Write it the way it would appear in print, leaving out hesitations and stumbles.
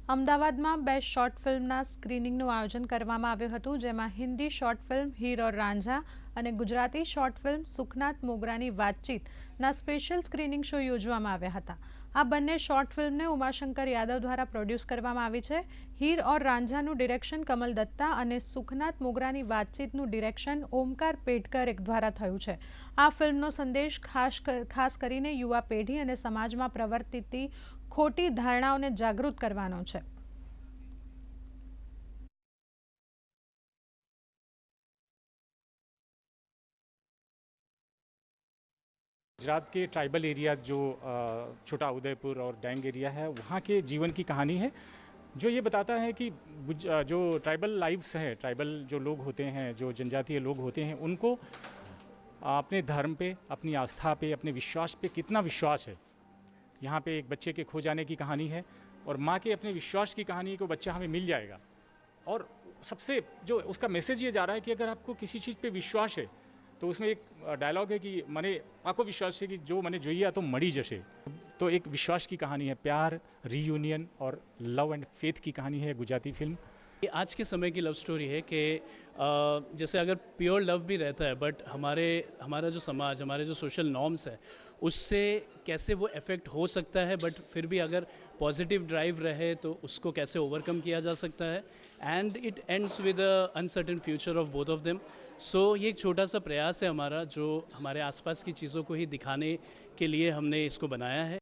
અમદાવાદમાં બે શોર્ટ ફિલ્મના સ્ક્રીનિંગનું આયોજન કરવામાં આવ્યું હતું, જેમાં હિન્દી શોર્ટ ફિલ્મ હીર ઓર રાંઝા અને ગુજરાતી શોર્ટ ફિલ્મ સુખનાથ મોગરાની વાતચીતના સ્પેશિયલ સ્ક્રીનિંગ શો યોજવામાં આવ્યા હતા. આ બંને શોર્ટ ફિલ્મને ઉમાશંકર યાદવ દ્વારા પ્રોડ્યુસ કરવામાં આવી છે. હીર ઓર રાંઝાનું ડિરેક્શન કમલ દત્તા અને સુખનાથ મોગરાની વાતચીતનું ડિરેક્શન ઓમકાર પેટકર દ્વારા થયું છે. આ ફિલ્મનો સંદેશ ખાસ કરીને યુવા પેઢી અને સમાજમાં પ્રવર્તતી खोटी धारणाओं ने जागृत करवानो छे. गुजरात के ट्राइबल एरिया जो छोटा उदयपुर और डैंग एरिया है, वहाँ के जीवन की कहानी है जो ये बताता है कि जो ट्राइबल लाइव्स हैं, ट्राइबल जो लोग होते हैं, जो जनजातीय लोग होते हैं, उनको अपने धर्म पे, अपनी आस्था पे, अपने विश्वास पे कितना विश्वास है. यहाँ पे एक बच्चे के खो जाने की कहानी है और माँ के अपने विश्वास की कहानी को बच्चा हमें मिल जाएगा. और सबसे जो उसका मैसेज ये जा रहा है कि अगर आपको किसी चीज़ पे विश्वास है तो उसमें एक डायलॉग है कि मने आपको विश्वास है कि जो मने જોઈએ तो मड़ी जशे. तो एक विश्वास की कहानी है, प्यार, रीयूनियन और लव एंड फेथ की कहानी है गुजराती फिल्म. ये आज के समय की लव स्टोरी है कि जैसे अगर प्योर लव भी रहता है बट हमारा जो समाज, हमारे जो सोशल नॉर्म्स है, उससे कैसे वो इफ़ेक्ट हो सकता है, बट फिर भी अगर पॉजिटिव ड्राइव रहे तो उसको कैसे ओवरकम किया जा सकता है. And it ends with a uncertain future of both of them. So ये एक छोटा सा प्रयास है हमारा, जो हमारे आसपास की चीज़ों को ही दिखाने के लिए हमने इसको बनाया है.